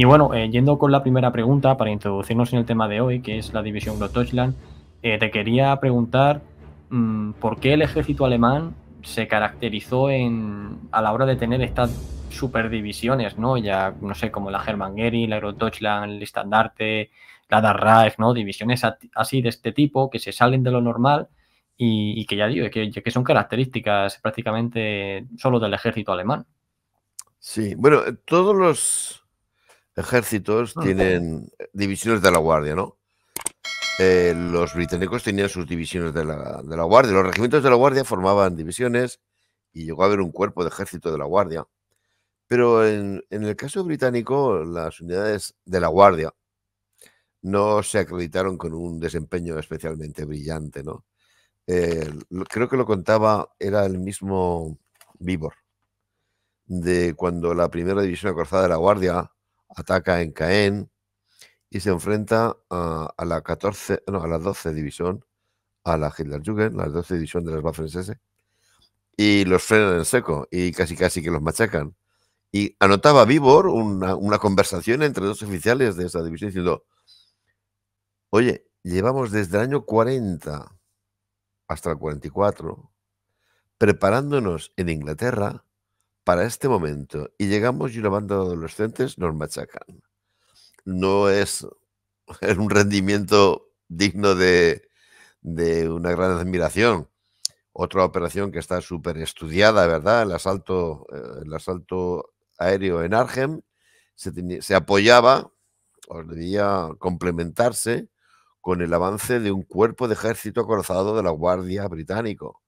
Y bueno, yendo con la primera pregunta para introducirnos en el tema de hoy, que es la división Großdeutschland, te quería preguntar por qué el ejército alemán se caracterizó a la hora de tener estas superdivisiones, ¿no? Ya, no sé, como la Germangeri, la Großdeutschland, el Estandarte, la Das Reich, ¿no? Divisiones así de este tipo que se salen de lo normal y que ya digo, que son características prácticamente solo del ejército alemán. Sí, bueno, todos los ejércitos Mm, tienen divisiones de la guardia, ¿no? Los británicos tenían sus divisiones de la guardia. Los regimientos de la guardia formaban divisiones y llegó a haber un cuerpo de ejército de la guardia. Pero en el caso británico, las unidades de la guardia no se acreditaron con un desempeño especialmente brillante, ¿no? Creo que lo contaba, era el mismo Víbor, de cuando la primera división acorazada de la Guardia ataca en Caen y se enfrenta a la 14, no, a la 12 división, a la Hitlerjugend, la 12 división de las Waffen-SS, y los frenan en seco y casi casi que los machacan. Y anotaba Víbor una conversación entre dos oficiales de esa división diciendo, oye, llevamos desde el año 40 hasta el 44 preparándonos en Inglaterra para este momento y llegamos y una banda de adolescentes nos machacan. No es, es un rendimiento digno de una gran admiración. Otra operación que está súper estudiada, ¿verdad? El asalto aéreo en Arnhem se apoyaba o debía complementarse con el avance de un cuerpo de ejército acorazado de la Guardia británico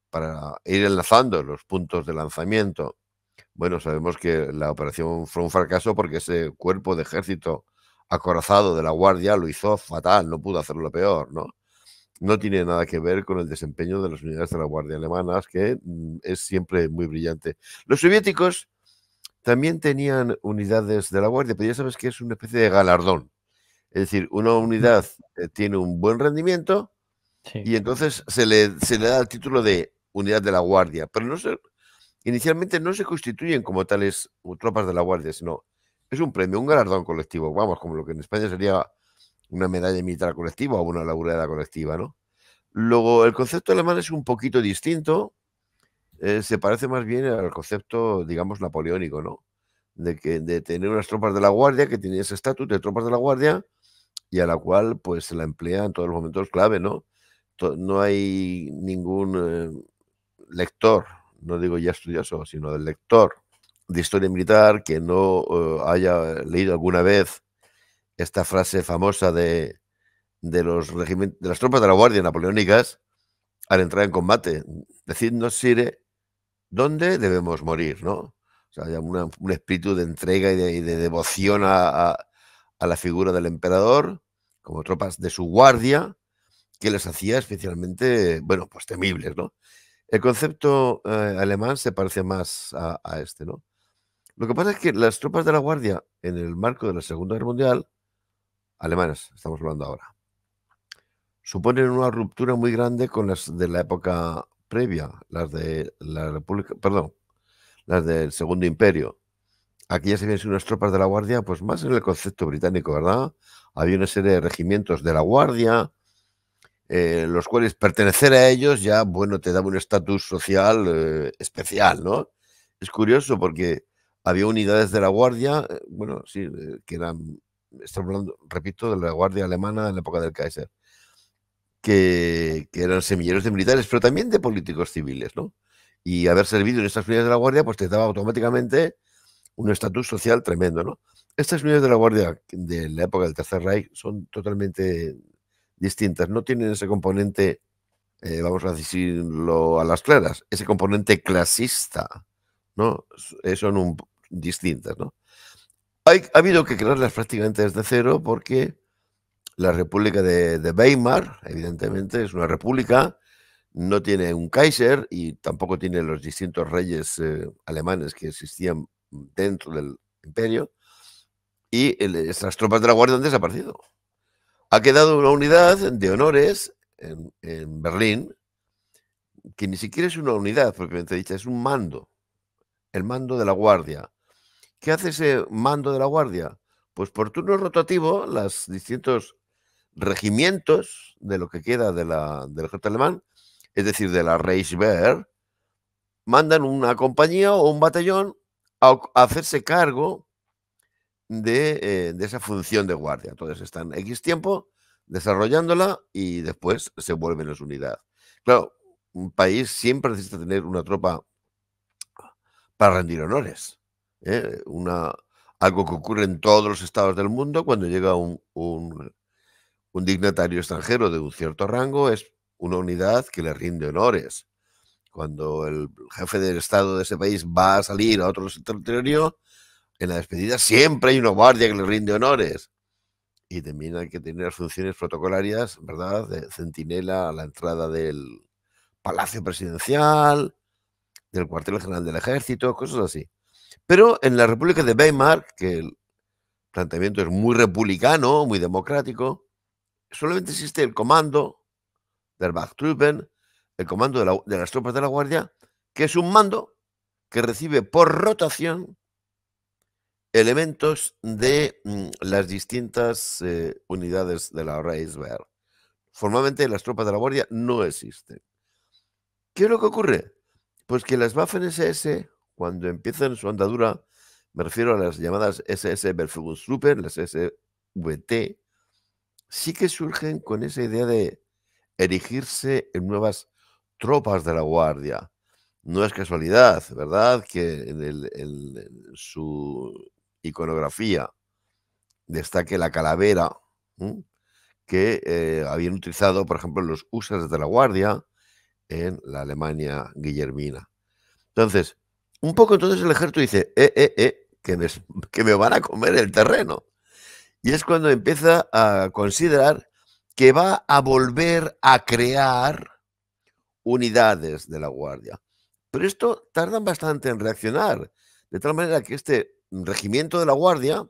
para ir enlazando los puntos de lanzamiento. Bueno, sabemos que la operación fue un fracaso porque ese cuerpo de ejército acorazado de la Guardia lo hizo fatal, no pudo hacerlo peor, ¿no? No tiene nada que ver con el desempeño de las unidades de la Guardia alemanas, que es siempre muy brillante. Los soviéticos también tenían unidades de la Guardia, pero ya sabes que es una especie de galardón. Es decir, una unidad tiene un buen rendimiento sí. y entonces se le da el título de unidad de la Guardia, pero inicialmente no se constituyen como tales tropas de la Guardia, sino es un premio, un galardón colectivo, vamos, como lo que en España sería una medalla militar colectiva o una laureada colectiva, ¿no? Luego, el concepto alemán es un poquito distinto, se parece más bien al concepto, digamos, napoleónico, ¿no? De tener unas tropas de la Guardia que tienen ese estatus de tropas de la Guardia y a la cual pues se la emplea en todos los momentos clave, ¿no? No hay ningún lector, no digo ya estudioso, sino del lector de historia militar que no haya leído alguna vez esta frase famosa de las tropas de la Guardia napoleónicas al entrar en combate. Decidnos, Sire, dónde debemos morir, ¿no? O sea, hay un espíritu de entrega y de devoción a la figura del emperador, como tropas de su guardia, que les hacía especialmente, bueno, pues temibles, ¿no? El concepto alemán se parece más a este, ¿no? Lo que pasa es que las tropas de la Guardia, en el marco de la Segunda Guerra Mundial, alemanas, estamos hablando ahora, suponen una ruptura muy grande con las de la época previa, las de la República, perdón, las del Segundo Imperio. Aquí ya se ven unas tropas de la Guardia, pues más en el concepto británico, ¿verdad? Había una serie de regimientos de la Guardia, los cuales pertenecer a ellos ya, bueno, te daba un estatus social especial, ¿no? Es curioso porque había unidades de la Guardia, bueno, sí, que eran, estamos hablando, repito, de la Guardia alemana en la época del Kaiser, que eran semilleros de militares, pero también de políticos civiles, ¿no? Y haber servido en estas unidades de la Guardia, pues te daba automáticamente un estatus social tremendo, ¿no? Estas unidades de la Guardia de la época del Tercer Reich son totalmente distintas, no tienen ese componente, vamos a decirlo a las claras, ese componente clasista, ¿no? Son distintas, ¿no? Ha habido que crearlas prácticamente desde cero porque la República de Weimar, evidentemente, es una república, no tiene un Kaiser y tampoco tiene los distintos reyes alemanes que existían dentro del imperio, y estas tropas de la Guardia han desaparecido. Ha quedado una unidad de honores en Berlín, que ni siquiera es una unidad propiamente dicha, es un mando, el mando de la Guardia. ¿Qué hace ese mando de la Guardia? Pues por turno rotativo, los distintos regimientos de lo que queda del ejército alemán, es decir, de la Reichswehr, mandan una compañía o un batallón a hacerse cargo de esa función de guardia. Entonces están X tiempo desarrollándola y después se vuelven a su unidad. Claro, un país siempre necesita tener una tropa para rendir honores. Algo que ocurre en todos los estados del mundo cuando llega un dignatario extranjero de un cierto rango, es una unidad que le rinde honores. Cuando el jefe del estado de ese país va a salir a otro territorio, en la despedida siempre hay una guardia que le rinde honores. Y también hay que tener funciones protocolarias, ¿verdad? De centinela a la entrada del Palacio Presidencial, del cuartel general del ejército, cosas así. Pero en la República de Weimar, que el planteamiento es muy republicano, muy democrático, solamente existe el comando del Wachtruppen, el comando de las tropas de la Guardia, que es un mando que recibe por rotación elementos de las distintas unidades de la Reichswehr. Formalmente las tropas de la Guardia no existen. ¿Qué es lo que ocurre? Pues que las Waffen-SS, cuando empiezan su andadura, me refiero a las llamadas SS Befehlstruppen, las SVT, sí que surgen con esa idea de erigirse en nuevas tropas de la Guardia. No es casualidad, ¿verdad?, que en su iconografía destaque la calavera que habían utilizado, por ejemplo, los húsares de la Guardia en la Alemania guillermina. Entonces, un poco entonces el ejército dice, que me van a comer el terreno. Y es cuando empieza a considerar que va a volver a crear unidades de la Guardia. Pero esto tardan bastante en reaccionar, de tal manera que este regimiento de la Guardia,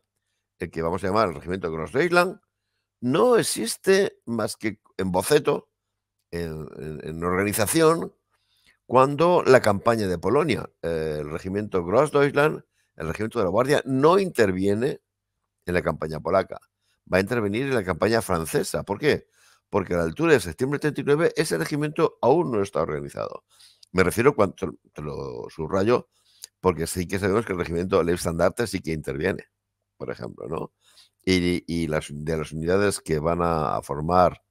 el que vamos a llamar el regimiento Grossdeutschland, no existe más que en boceto, en organización, cuando la campaña de Polonia, el regimiento Grossdeutschland, el regimiento de la Guardia, no interviene en la campaña polaca, va a intervenir en la campaña francesa. ¿Por qué? Porque a la altura de septiembre de 39 ese regimiento aún no está organizado. Me refiero, cuando te lo subrayo, porque sí que sabemos que el regimiento Leibstandarte sí que interviene, por ejemplo, ¿no? Y de las unidades que van a formar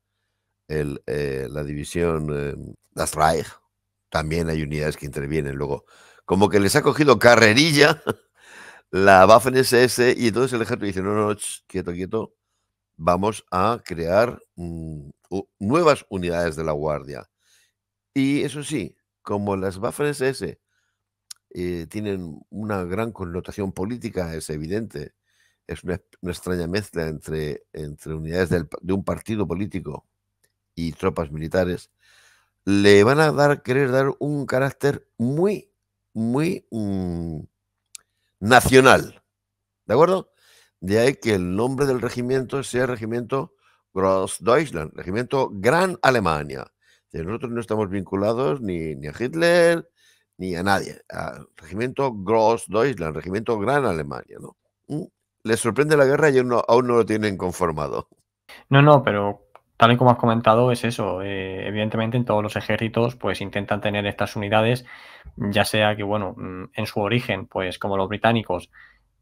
la división Das Reich, también hay unidades que intervienen. Luego, como que les ha cogido carrerilla la Waffen-SS y entonces el ejército dice, no, quieto, quieto, vamos a crear nuevas unidades de la Guardia. Y eso sí, como las Waffen-SS tienen una gran connotación política, es evidente, es una extraña mezcla entre unidades de un partido político y tropas militares, le van a querer dar un carácter muy, muy nacional, ¿de acuerdo? De ahí que el nombre del regimiento sea Regimiento Grossdeutschland, Regimiento Gran Alemania. Nosotros no estamos vinculados ni a Hitler ni a nadie. Regimiento Grossdeutschland, Regimiento Gran Alemania, ¿no? Les sorprende la guerra y aún no lo tienen conformado. No, pero tal y como has comentado, es eso. Evidentemente, en todos los ejércitos, pues intentan tener estas unidades, ya sea que, bueno, en su origen, pues como los británicos,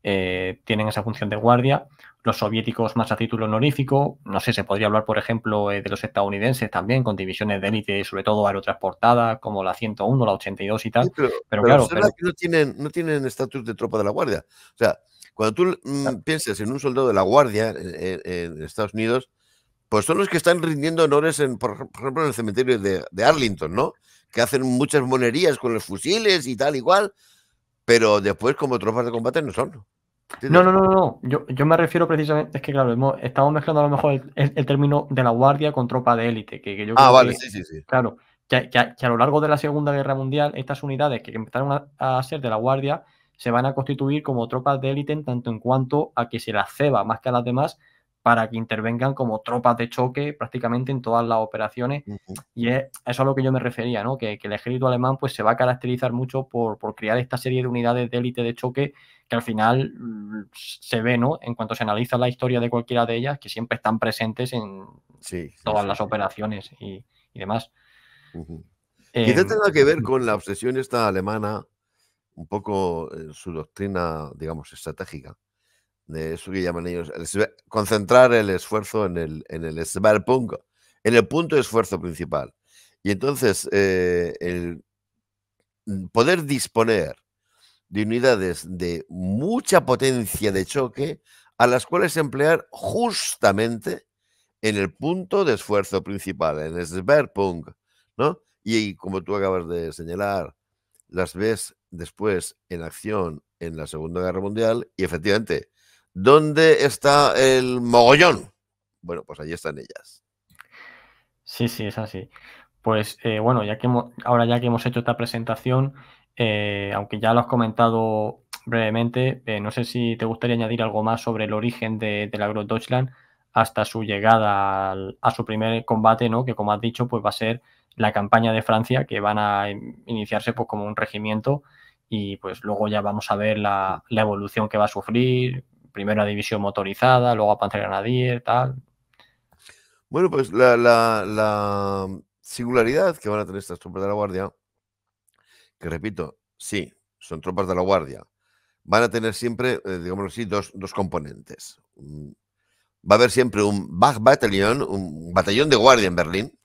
tienen esa función de guardia, los soviéticos más a título honorífico, no sé, se podría hablar, por ejemplo, de los estadounidenses también, con divisiones de élite, sobre todo aerotransportadas, como la 101, la 82 y tal, Sí, pero pero claro, observa que no tienen estatus de tropa de la Guardia. O sea, cuando tú piensas en un soldado de la Guardia en Estados Unidos, pues son los que están rindiendo honores, por ejemplo, en el cementerio de Arlington, ¿no? Que hacen muchas monerías con los fusiles y tal, igual, pero después como tropas de combate no son. ¿Entiendes? No. Yo me refiero precisamente, es que claro, estamos mezclando a lo mejor el término de la guardia con tropa de élite, que yo creo Vale, que, sí. claro, que a lo largo de la Segunda Guerra Mundial, estas unidades que empezaron a ser de la guardia se van a constituir como tropas de élite en tanto en cuanto a que se las ceba más que a las demás para que intervengan como tropas de choque prácticamente en todas las operaciones. Y eso es a lo que yo me refería, ¿no? Que el ejército alemán pues, se va a caracterizar mucho por crear esta serie de unidades de élite de choque que al final se ve, ¿no? En cuanto se analiza la historia de cualquiera de ellas, que siempre están presentes en todas las operaciones y demás. Quizá tenga que ver con la obsesión esta alemana, un poco su doctrina, digamos, estratégica, de eso que llaman ellos, concentrar el esfuerzo en el Schwerpunkt, en el punto de esfuerzo principal. Y entonces, el poder disponer de unidades de mucha potencia de choque a las cuales emplear justamente en el punto de esfuerzo principal, en el Schwerpunkt, ¿no? Y como tú acabas de señalar, las ves después en acción en la Segunda Guerra Mundial y efectivamente, ¿dónde está el mogollón? Bueno, pues allí están ellas. Sí, es así. Pues bueno, ahora ya que hemos hecho esta presentación, aunque ya lo has comentado brevemente, no sé si te gustaría añadir algo más sobre el origen de la Großdeutschland hasta su llegada a su primer combate, ¿no? Que como has dicho, pues va a ser la campaña de Francia, que van a iniciarse pues, como un regimiento y pues luego ya vamos a ver la evolución que va a sufrir, primero la división motorizada, luego a Panzergrenadier, tal. Bueno, pues la singularidad que van a tener estas tropas de la Guardia, que repito, sí, son tropas de la Guardia, van a tener siempre, digámoslo así, dos componentes. Va a haber siempre un Wachtbataillon, un batallón de guardia en Berlín,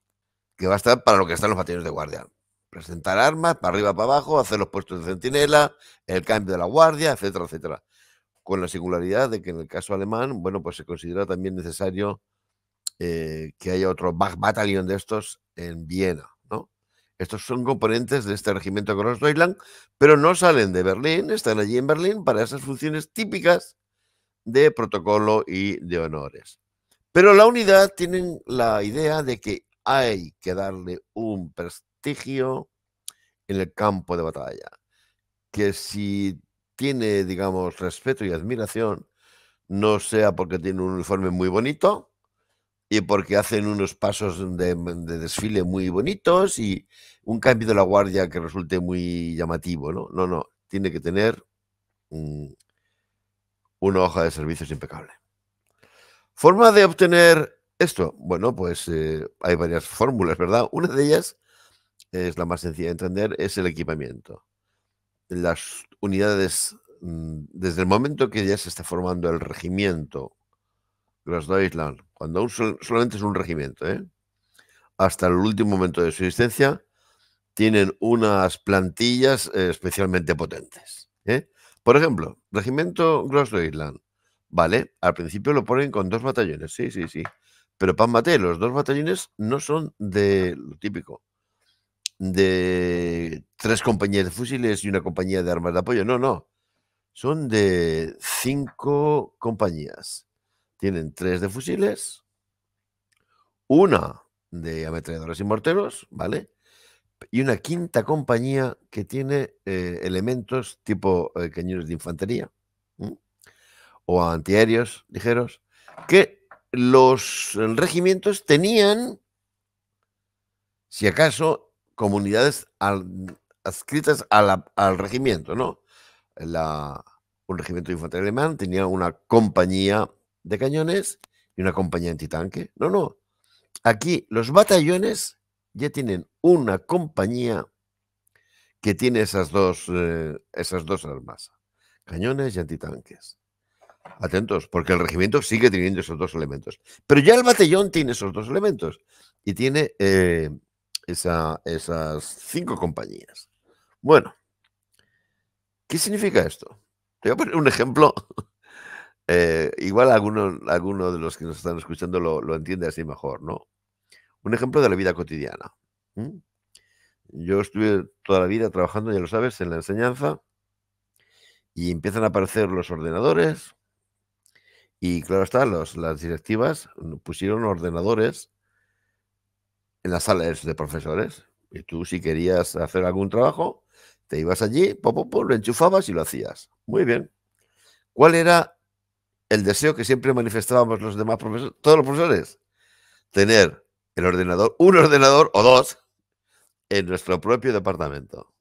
que va a estar para lo que están los batallones de guardia. Presentar armas, para arriba, para abajo, hacer los puestos de centinela, el cambio de la guardia, etcétera, etcétera. Con la singularidad de que en el caso alemán, bueno, pues se considera también necesario que haya otro Wachtbataillon de estos en Viena, ¿no? Estos son componentes de este regimiento Großdeutschland, pero no salen de Berlín, están allí en Berlín para esas funciones típicas de protocolo y de honores. Pero la unidad tienen la idea de que hay que darle un prestigio en el campo de batalla, que si tiene, digamos, respeto y admiración, no sea porque tiene un uniforme muy bonito y porque hacen unos pasos de desfile muy bonitos y un cambio de la guardia que resulte muy llamativo, ¿no? No, tiene que tener una hoja de servicios impecable. ¿Forma de obtener esto? Bueno, pues hay varias fórmulas, ¿verdad? Una de ellas es la más sencilla de entender, es el equipamiento. Las unidades, desde el momento que ya se está formando el regimiento Großdeutschland, cuando solamente es un regimiento, hasta el último momento de su existencia, tienen unas plantillas especialmente potentes. Por ejemplo, regimiento Großdeutschland, vale, al principio lo ponen con 2 batallones, sí. Pero Pan Mate, los 2 batallones no son de lo típico, de 3 compañías de fusiles y una compañía de armas de apoyo. No. Son de 5 compañías. Tienen 3 de fusiles, una de ametralladoras y morteros, ¿vale? Y una quinta compañía que tiene elementos tipo cañones de infantería o antiaéreos ligeros que los regimientos tenían, si acaso, comunidades adscritas al regimiento, ¿no? Un regimiento de infantería alemán tenía una compañía de cañones y una compañía antitanque. No. Aquí los batallones ya tienen una compañía que tiene esas dos armas, cañones y antitanques. Atentos, porque el regimiento sigue teniendo esos 2 elementos. Pero ya el batallón tiene esos 2 elementos y tiene esas 5 compañías. Bueno, ¿qué significa esto? Te voy a poner un ejemplo. Igual alguno de los que nos están escuchando lo entiende así mejor, ¿no? Un ejemplo de la vida cotidiana. Yo estuve toda la vida trabajando, ya lo sabes, en la enseñanza y empiezan a aparecer los ordenadores y claro está, las directivas pusieron ordenadores en las salas de profesores y tú si querías hacer algún trabajo te ibas allí, lo enchufabas y lo hacías. Muy bien. ¿Cuál era el deseo que siempre manifestábamos los demás profesores, todos los profesores, tener el ordenador, un ordenador o dos, en nuestro propio departamento.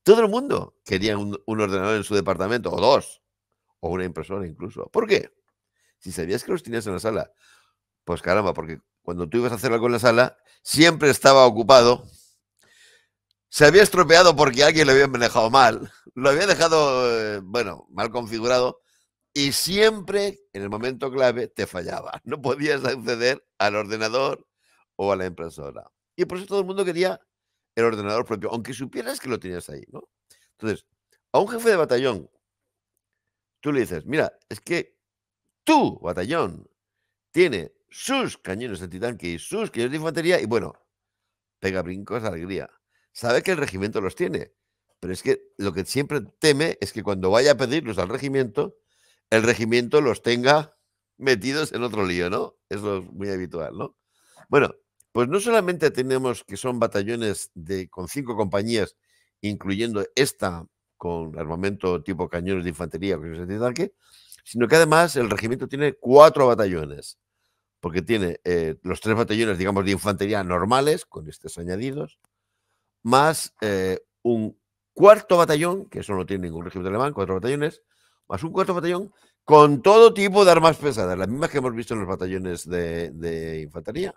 Todo el mundo quería un ordenador en su departamento, o dos, o una impresora incluso. ¿Por qué? Si sabías que los tenías en la sala, pues caramba, porque cuando tú ibas a hacer algo en la sala, siempre estaba ocupado. Se había estropeado porque alguien lo había manejado mal, lo había dejado, bueno, mal configurado, y siempre, en el momento clave, te fallaba. No podías acceder al ordenador o a la impresora. Y por eso todo el mundo quería el ordenador propio, aunque supieras que lo tenías ahí, ¿no? Entonces, a un jefe de batallón, tú le dices, mira, es que tu batallón tiene sus cañones antitanque y sus cañones de infantería, y bueno, pega brincos de alegría. Sabe que el regimiento los tiene, pero es que lo que siempre teme es que cuando vaya a pedirlos al regimiento, el regimiento los tenga metidos en otro lío, ¿no? Eso es muy habitual, ¿no? Bueno, pues no solamente tenemos que son batallones con 5 compañías, incluyendo esta con armamento tipo cañones de infantería, cañones de tanque, sino que además el regimiento tiene 4 batallones, porque tiene los 3 batallones, digamos, de infantería normales, con estos añadidos, más un cuarto batallón, que eso no tiene ningún regimiento alemán, 4 batallones, más un cuarto batallón con todo tipo de armas pesadas, las mismas que hemos visto en los batallones de infantería,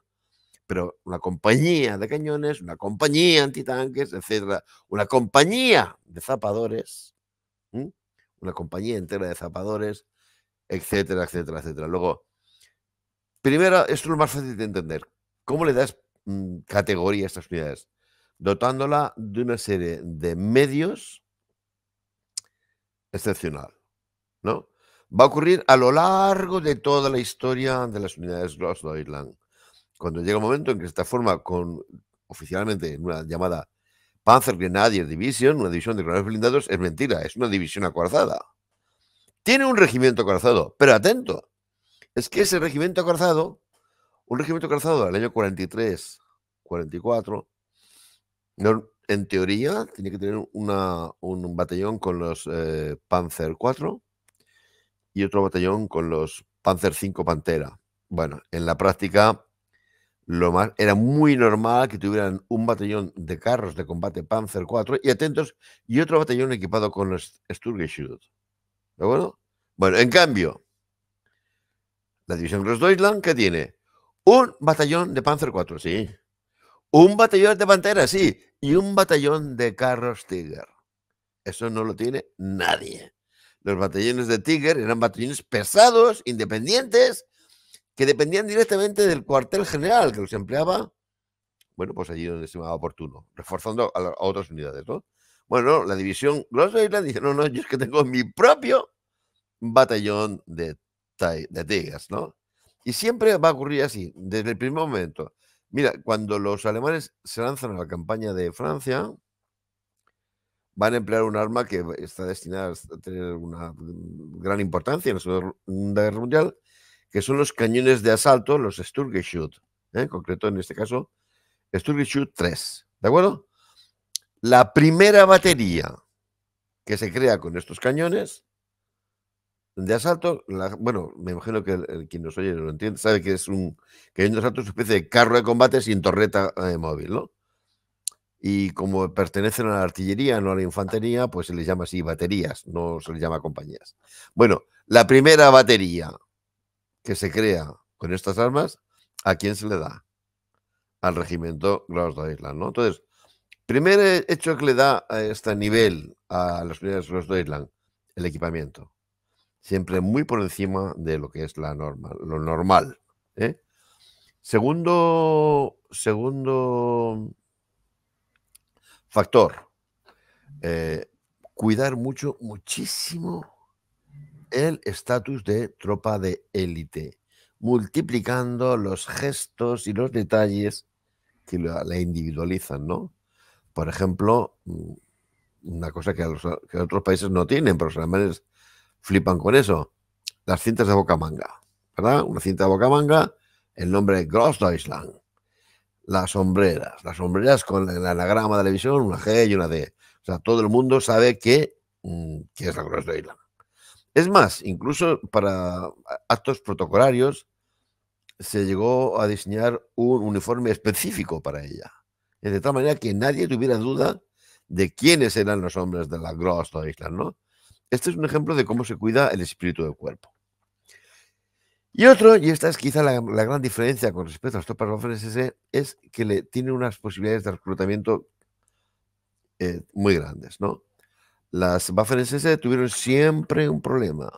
pero una compañía de cañones, una compañía antitanques, etcétera, una compañía de zapadores, una compañía entera de zapadores, etcétera, etcétera, etcétera. Luego, primero, esto es lo más fácil de entender. ¿Cómo le das categoría a estas unidades? Dotándola de una serie de medios excepcional, ¿no? Va a ocurrir a lo largo de toda la historia de las unidades Grossdeutschland. Cuando llega un momento en que se forma oficialmente una llamada Panzergrenadier Division, una división de granades blindados, es mentira, es una división acorazada. Tiene un regimiento acorazado, pero atento, es que ese regimiento acorazado, un regimiento acorazado del año 43, 44, en teoría tiene que tener un batallón con los Panzer 4 y otro batallón con los Panzer 5 Pantera. Bueno, en la práctica era muy normal que tuvieran un batallón de carros de combate Panzer 4 y atentos, y otro batallón equipado con los Sturgeschutt. ¿De acuerdo? Bueno, en cambio, la división Grossdeutschland, ¿qué tiene? Un batallón de Panzer 4, sí. Un batallón de Pantera, sí. Y un batallón de carros Tiger. Eso no lo tiene nadie. Los batallones de Tiger eran batallones pesados, independientes, que dependían directamente del cuartel general, que los empleaba, bueno, pues allí donde se estimaba oportuno, reforzando a otras unidades, ¿no? Bueno, la división Grossdeutschland dice, no, yo es que tengo mi propio batallón de Tigers, ¿no? Y siempre va a ocurrir así, desde el primer momento. Mira, cuando los alemanes se lanzan a la campaña de Francia, van a emplear un arma que está destinada a tener una gran importancia en la Segunda Guerra Mundial, que son los cañones de asalto, los Sturgeschutt, en concreto en este caso, Sturgeschutt 3, ¿de acuerdo? La primera batería que se crea con estos cañones de asalto, bueno, me imagino que quien nos oye lo entiende, sabe que es un cañón de asalto, es una especie de carro de combate sin torreta móvil, ¿no? Y como pertenecen a la artillería, no a la infantería, pues se les llama así baterías, no se les llama compañías. Bueno, la primera batería que se crea con estas armas, ¿a quién se le da? Al regimiento Grossdeutschland, ¿no? Entonces, primer hecho que le da a este nivel a las unidades Grossdeutschland, el equipamiento. Siempre muy por encima de lo que es lo normal. ¿eh? Segundo factor, cuidar muchísimo el estatus de tropa de élite, multiplicando los gestos y los detalles que la individualizan, ¿no? Por ejemplo, una cosa que otros países no tienen, pero los alemanes flipan con eso, las cintas de bocamanga, ¿verdad? Una cinta de bocamanga, el nombre Grossdeutschland. Las sombreras con el anagrama de la visión, una G y una D. O sea, todo el mundo sabe que es la Grossdeutschland. Es más, incluso para actos protocolarios se llegó a diseñar un uniforme específico para ella, de tal manera que nadie tuviera duda de quiénes eran los hombres de la Großdeutschland, ¿no? Este es un ejemplo de cómo se cuida el espíritu del cuerpo. Y otro, y esta es quizá la gran diferencia con respecto a las tropas Waffen-SS, es que tiene unas posibilidades de reclutamiento muy grandes, ¿no? Las Waffen-SS tuvieron siempre un problema,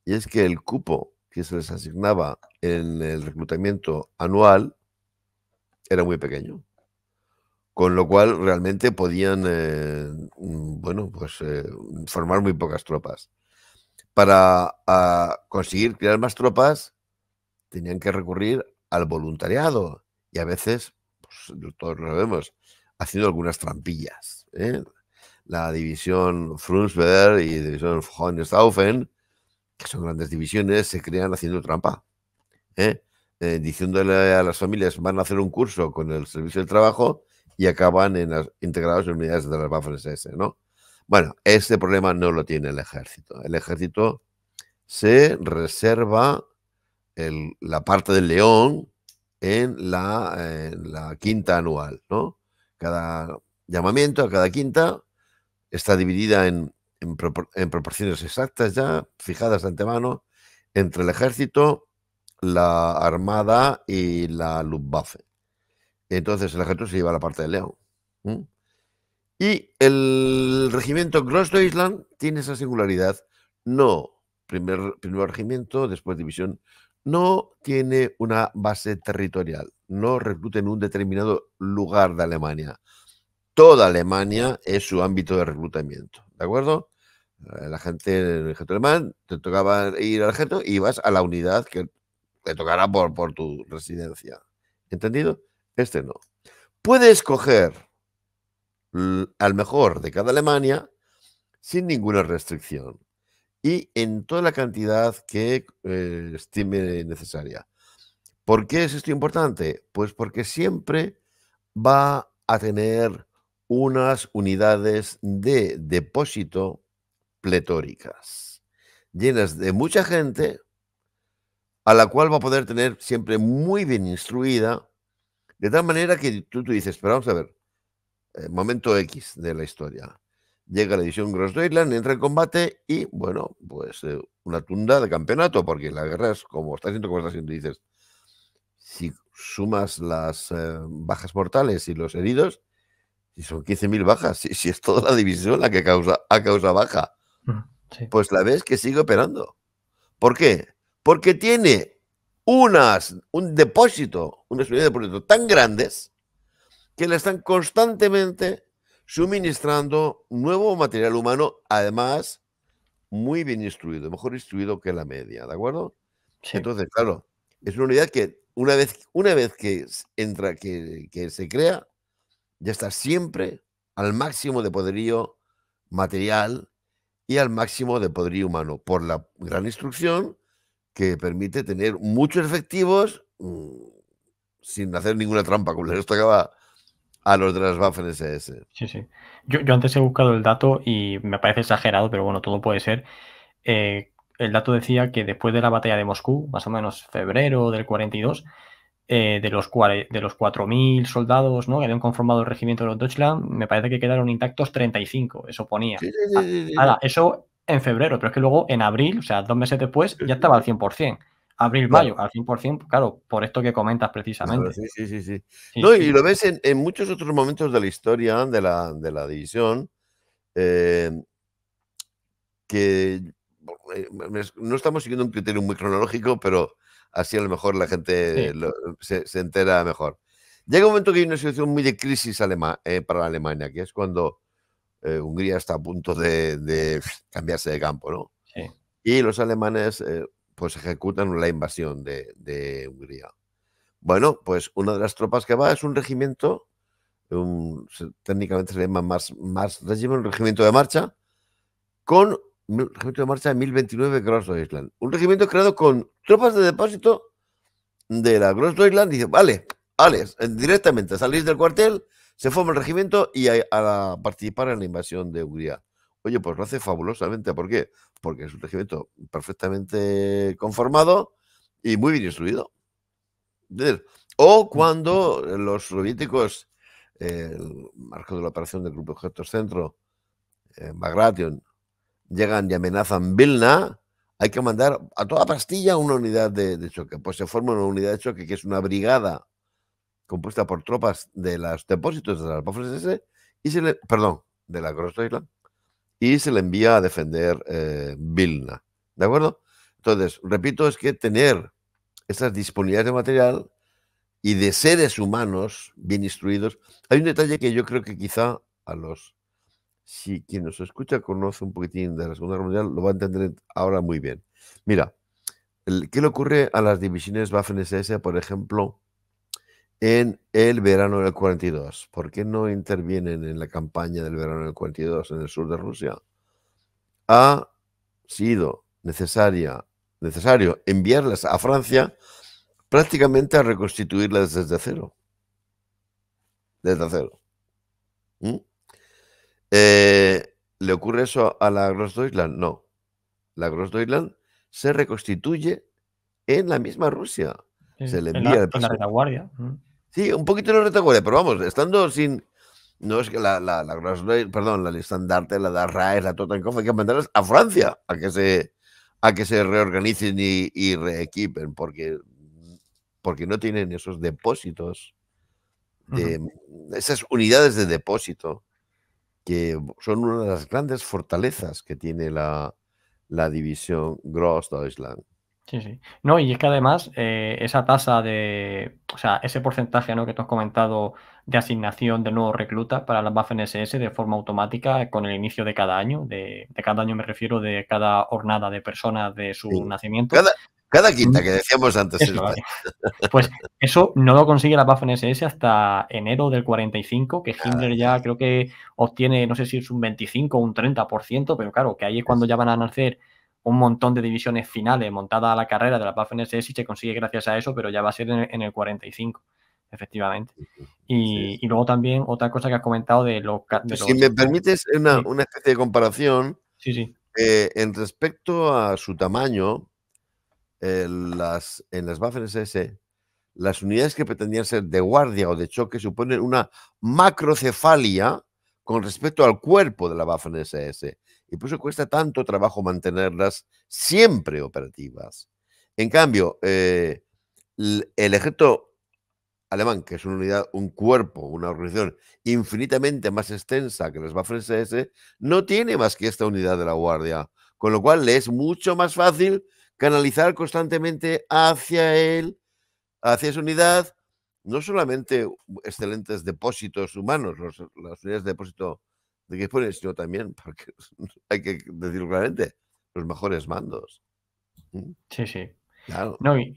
y es que el cupo que se les asignaba en el reclutamiento anual era muy pequeño, con lo cual realmente podían, bueno, pues formar muy pocas tropas. Para conseguir crear más tropas, tenían que recurrir al voluntariado y a veces, pues, todos lo vemos, haciendo algunas trampillas. La división Frundsberg y la división Hohenstaufen, que son grandes divisiones, se crean haciendo trampa. Diciéndole a las familias van a hacer un curso con el servicio del trabajo y acaban integrados en unidades de las Waffen-SS, ¿no? Bueno, este problema no lo tiene el ejército. El ejército se reserva la parte del león en la quinta anual, ¿no? Cada llamamiento a cada quinta está dividida en proporciones exactas ya, fijadas de antemano, entre el ejército, la armada y la Luftwaffe. Entonces el ejército se lleva la parte del león. Y el regimiento Großdeutschland tiene esa singularidad. No, primer regimiento, después división, no tiene una base territorial, no recluta en un determinado lugar de Alemania. Toda Alemania es su ámbito de reclutamiento, ¿de acuerdo? La gente en el ejército alemán, te tocaba ir al ejército y ibas a la unidad que te tocará por tu residencia. ¿Entendido? Este no. Puede escoger al mejor de cada Alemania sin ninguna restricción y en toda la cantidad que estime necesaria. ¿Por qué es esto importante? Pues porque siempre va a tener unas unidades de depósito pletóricas, llenas de mucha gente, a la cual va a poder tener siempre muy bien instruida, de tal manera que tú dices, pero vamos a ver, momento X de la historia. Llega la división Großdeutschland, entra en combate y, bueno, pues una tunda de campeonato, porque la guerra es como está haciendo, dices, si sumas las bajas mortales y los heridos, si son 15.000 bajas, si es toda la división la que ha causado baja, Sí. pues la ves que sigue operando. ¿Por qué? Porque tiene un depósito, unas unidades de depósito tan grandes que le están constantemente suministrando nuevo material humano, además muy bien instruido, mejor instruido que la media, ¿de acuerdo? Sí. Entonces, claro, es una unidad que una vez que entra, que se crea, ya está siempre al máximo de poderío material y al máximo de poderío humano, por la gran instrucción que permite tener muchos efectivos sin hacer ninguna trampa, como les tocaba a los de las Waffen-SS. Sí, sí. Yo antes he buscado el dato y me parece exagerado, pero bueno, todo puede ser. El dato decía que después de la batalla de Moscú, más o menos febrero del 42, de los 4.000 soldados, ¿no?, que habían conformado el regimiento de los Deutschland, me parece que quedaron intactos 35, eso ponía. Sí, sí, sí, sí, Ahora, sí. eso en febrero, pero es que luego en abril, o sea, 2 meses después, Sí, ya sí, estaba al sí. 100%. Abril, Claro, mayo, al 100%, claro, por esto que comentas claro, precisamente. sí, sí, sí, sí. Sí, No, y sí. lo ves en muchos otros momentos de la historia de la división, eh, que no estamos siguiendo un criterio muy cronológico, pero así a lo mejor la Sí, gente se entera mejor. Llega un momento que hay una situación muy de crisis para Alemania, que es cuando Hungría está a punto de cambiarse de campo, ¿no? sí. Y los alemanes pues ejecutan la invasión de Hungría. Bueno, pues una de las tropas que va es un regimiento, técnicamente se llama más Regiment, un regimiento de marcha, con regimiento de marcha de 1029 Großdeutschland. Un regimiento creado con tropas de depósito de la Großdeutschland. Dice, vale, directamente salís del cuartel, se forma el regimiento y a participar en la invasión de Hungría. oye, pues lo hace fabulosamente. ¿Por qué? Porque es un regimiento perfectamente conformado y muy bien instruido. ¿Entiendes? O cuando los soviéticos, el marco de la operación del Grupo de Objetos Centro, Bagration, llegan y amenazan Vilna, hay que mandar a toda pastilla una unidad de choque. Pues se forma una unidad de choque que es una brigada compuesta por tropas de los depósitos de las Waffen-SS y de la Großdeutschland, y se le envía a defender Vilna. ¿De acuerdo? Entonces, repito, es que tener esas disponibilidades de material y de seres humanos bien instruidos. Hay un detalle que yo creo que quizá si quien nos escucha conoce un poquitín de la Segunda Guerra Mundial, lo va a entender ahora muy bien. Mira, ¿qué le ocurre a las divisiones Waffen-SS, por ejemplo, en el verano del 42? ¿Por qué no intervienen en la campaña del verano del 42 en el sur de Rusia? Ha sido necesario enviarlas a Francia prácticamente a reconstituirlas desde cero. Desde cero. ¿Le ocurre eso a la Großdeutschland? No. La Großdeutschland se reconstituye en la misma Rusia. Se le envía el en la retaguardia. Sí, un poquito en la retaguardia, pero vamos, estando sin... No es que la Großdeutschland, perdón, la estandarte, la de Reich, la Totenkopf, hay que mandarlas a Francia a que se reorganicen y reequipen, porque no tienen esos depósitos, esas unidades de depósito, que son una de las grandes fortalezas que tiene la división Großdeutschland. Sí, sí. No, y es que además esa tasa o sea, ese porcentaje, ¿no?, que tú has comentado de asignación de nuevos reclutas para las Waffen-SS de forma automática con el inicio de cada año, de cada año me refiero de cada hornada de personas de su nacimiento. Cada quinta que decíamos antes. Eso, pues eso no lo consigue la Waffen-SS hasta enero del 45, que Himmler ya creo que obtiene, no sé si es un 25 o un 30%, pero claro, que ahí es cuando ya van a nacer un montón de divisiones finales montadas a la carrera de la Waffen-SS y se consigue gracias a eso, pero ya va a ser en el 45, efectivamente. Y luego también otra cosa que has comentado de los... Si me permites una especie de comparación, sí. En respecto a su tamaño, en las Waffen-SS, las unidades que pretendían ser de guardia o de choque suponen una macrocefalia con respecto al cuerpo de la Waffen-SS. Y por eso cuesta tanto trabajo mantenerlas siempre operativas. En cambio, el ejército alemán, que es una unidad, un cuerpo, una organización infinitamente más extensa que las Waffen-SS, no tiene más que esta unidad de la guardia, con lo cual le es mucho más fácil canalizar constantemente hacia esa unidad, no solamente excelentes depósitos humanos, las unidades de depósito de que ponen, sino también, porque hay que decirlo claramente, los mejores mandos. Sí. Claro. No, y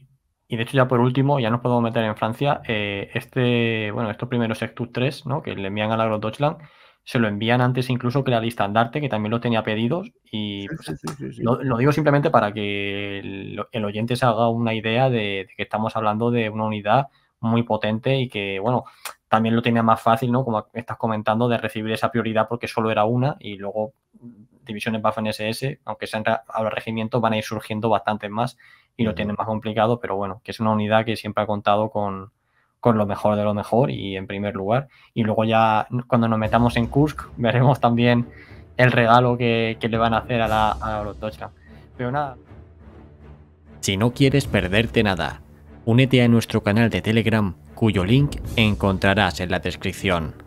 de hecho ya por último, ya nos podemos meter en Francia, estos primeros Sectus 3, ¿no?, que le envían a la Großdeutschland, se lo envían antes incluso que la Listandarte, que también lo tenía pedidos, y Sí. Lo digo simplemente para que el oyente se haga una idea de que estamos hablando de una unidad muy potente y que, bueno, también lo tenía más fácil, ¿no?, como estás comentando, de recibir esa prioridad porque solo era una, y luego divisiones Waffen-SS, aunque sean a los regimientos, van a ir surgiendo bastantes más y lo tienen más complicado, pero bueno, que es una unidad que siempre ha contado con lo mejor de lo mejor y en primer lugar. Y luego ya cuando nos metamos en Kursk veremos también el regalo que le van a hacer a la Großdeutschland. Pero nada. Si no quieres perderte nada, únete a nuestro canal de Telegram, cuyo link encontrarás en la descripción.